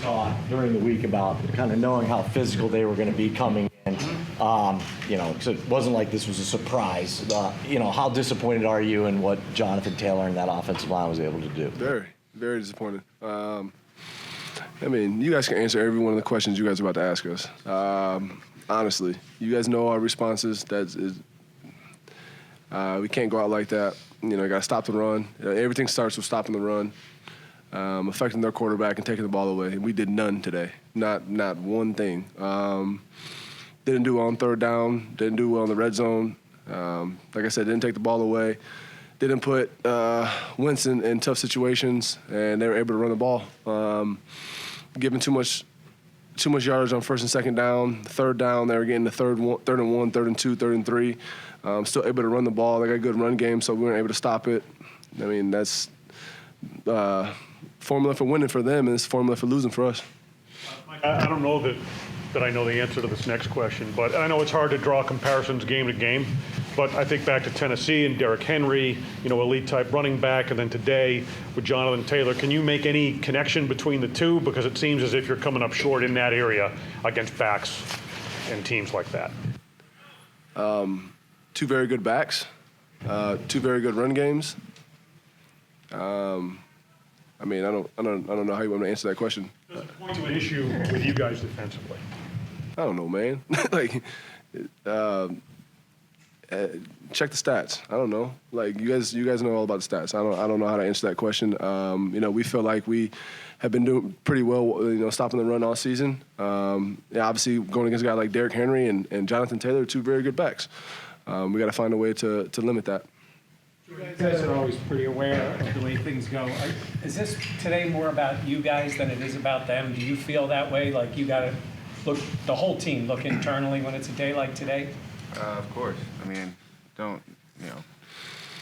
talk during the week about kind of knowing how physical they were going to be coming in. So it wasn't like this was a surprise. How disappointed are you in what Jonathan Taylor and that offensive line was able to do? Very, very disappointed. You guys can answer every one of the questions you guys are about to ask us. Honestly, you guys know our responses. We can't go out like that. Got to stop the run. Everything starts with stopping the run, affecting their quarterback and taking the ball away. And we did none today. Not one thing. Didn't do well on third down. Didn't do well in the red zone. Like I said, didn't take the ball away. Didn't put Winston in tough situations, and they were able to run the ball. Giving too much yardage on first and second down. Third down, they were getting the third and one, third and two, third and three. Still able to run the ball. They got a good run game, so we weren't able to stop it. That's formula for winning for them, and it's formula for losing for us. I don't know that I know the answer to this next question, but I know it's hard to draw comparisons game to game. But I think back to Tennessee and Derrick Henry, elite-type running back, and then today with Jonathan Taylor. Can you make any connection between the two? Because it seems as if you're coming up short in that area against backs and teams like that. Two very good backs, two very good run games. I don't know how you want to answer that question. Does it point to an issue with you guys defensively? I don't know, man. Check the stats. I don't know. You guys know all about the stats. I don't know how to answer that question. We feel like we have been doing pretty well, stopping the run all season. Obviously going against a guy like Derrick Henry and Jonathan Taylor, two very good backs. We got to find a way to limit that. You guys are always pretty aware of the way things go. Is this today more about you guys than it is about them? Do you feel that way? Like you got to look, the whole team look internally when it's a day like today? Of course.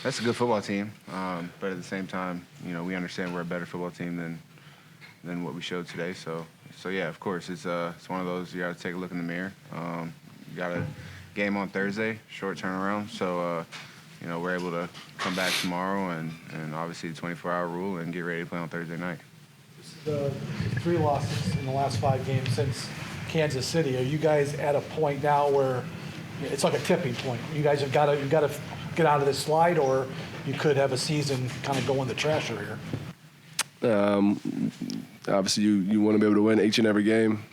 That's a good football team. But at the same time, we understand we're a better football team than what we showed today. So yeah, of course, it's one of those you got to take a look in the mirror. You got a game on Thursday, short turnaround. So we're able to come back tomorrow and obviously the 24-hour rule and get ready to play on Thursday night. The 3 losses in the last 5 games since Kansas City. Are you guys at a point now where it's like a tipping point? You guys have got to get out of this slide, or you could have a season kind of go in the trash here. Obviously, you want to be able to win each and every game.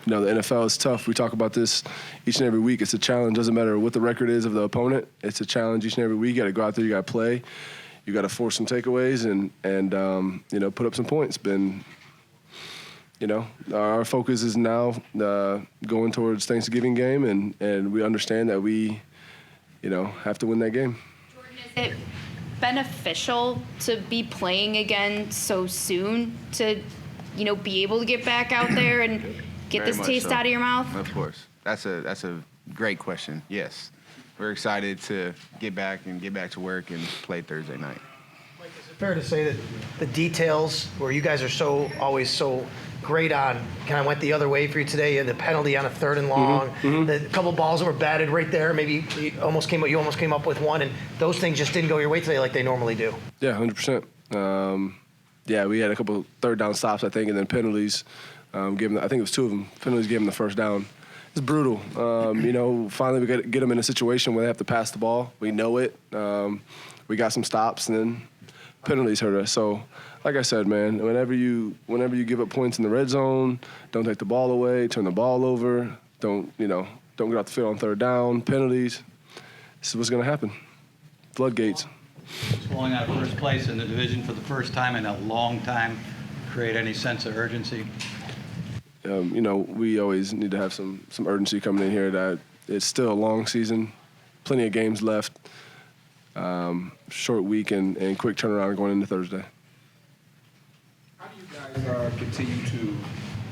The NFL is tough. We talk about this each and every week. It's a challenge. Doesn't matter what the record is of the opponent. It's a challenge each and every week. You got to go out there. You got to play. You got to force some takeaways and put up some points. Our focus is now going towards Thanksgiving game, and we understand that we, have to win that game. Jordan, is it beneficial to be playing again so soon to, be able to get back out there and get Very this taste so. out of your mouth? Of course. That's a great question. Yes. We're excited to get back to work and play Thursday night. Mike, is it fair to say that the details where you guys are always so great on kind of went the other way for you today? The penalty on a 3rd and long, the couple balls that were batted right there, maybe you almost came up with one, and those things just didn't go your way today like they normally do. Yeah, 100%. We had a couple 3rd down stops, I think, and then penalties. I think it was 2 of them. Penalties gave them the first down. It's brutal. Finally we get them in a situation where they have to pass the ball. We know it. We got some stops, and then penalties hurt us. So, like I said, man, whenever you give up points in the red zone, don't take the ball away, turn the ball over, don't get off the field on 3rd down, penalties. This is what's going to happen. Floodgates. Pulling out of first place in the division for the first time in a long time create any sense of urgency? We always need to have some urgency coming in here that it's still a long season, plenty of games left, short week and quick turnaround going into Thursday. How do you guys continue to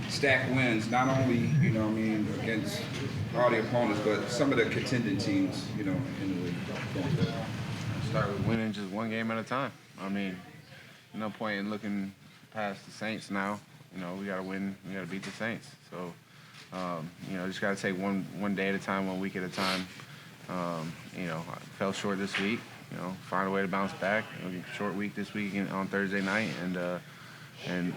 stack wins, not only, against all the opponents, but some of the contending teams, in the league? Start with winning just one game at a time. No point in looking past the Saints now. We got to win. We got to beat the Saints. So, just got to take one day at a time, 1 week at a time. I fell short this week. Find a way to bounce back. Short week this week on Thursday night, and and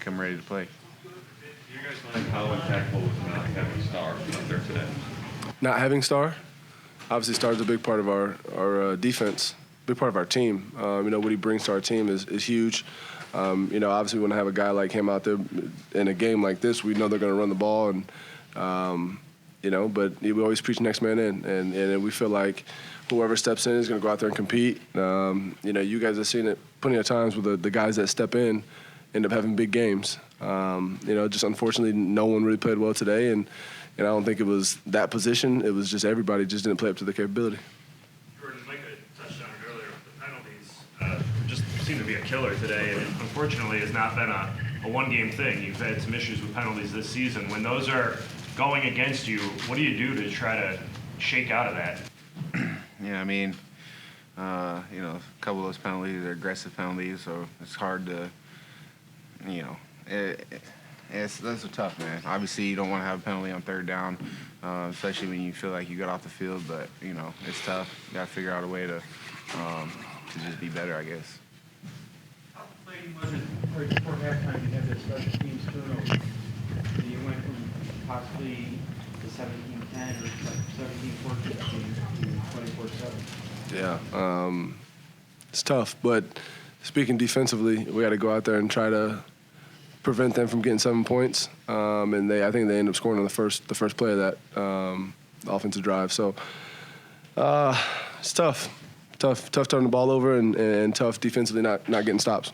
come ready to play. You guys mind how impactful was not having Star out there today? Not having Star, obviously Star's a big part of our defense, big part of our team. What he brings to our team is huge. Obviously we want to have a guy like him out there in a game like this. We know they're going to run the ball, and but we always preach next man in, and we feel like whoever steps in is going to go out there and compete. You guys have seen it plenty of times with the guys that step in end up having big games. Just unfortunately no one really played well today, and I don't think it was that position. It was just everybody just didn't play up to their capability. Jordan, Micah touched on it earlier. The penalties just seem to be a killer today, and unfortunately has not been a one-game thing. You've had some issues with penalties this season. When those are going against you, what do you do to try to shake out of that? Yeah, a couple of those penalties are aggressive penalties, so it's hard to, those are tough, man. Obviously, you don't want to have a penalty on third down, especially when you feel like you got off the field, but, it's tough. You got to figure out a way to just be better, I guess. How frustrating was it right before halftime you had that special teams turnover? You went from possibly the 17-10 or 17-14 to 24-7. Yeah, it's tough, but speaking defensively, we got to go out there and try to prevent them from getting 7 points. And I think they end up scoring on the first play of that offensive drive. So it's tough turning the ball over, and tough defensively not getting stops.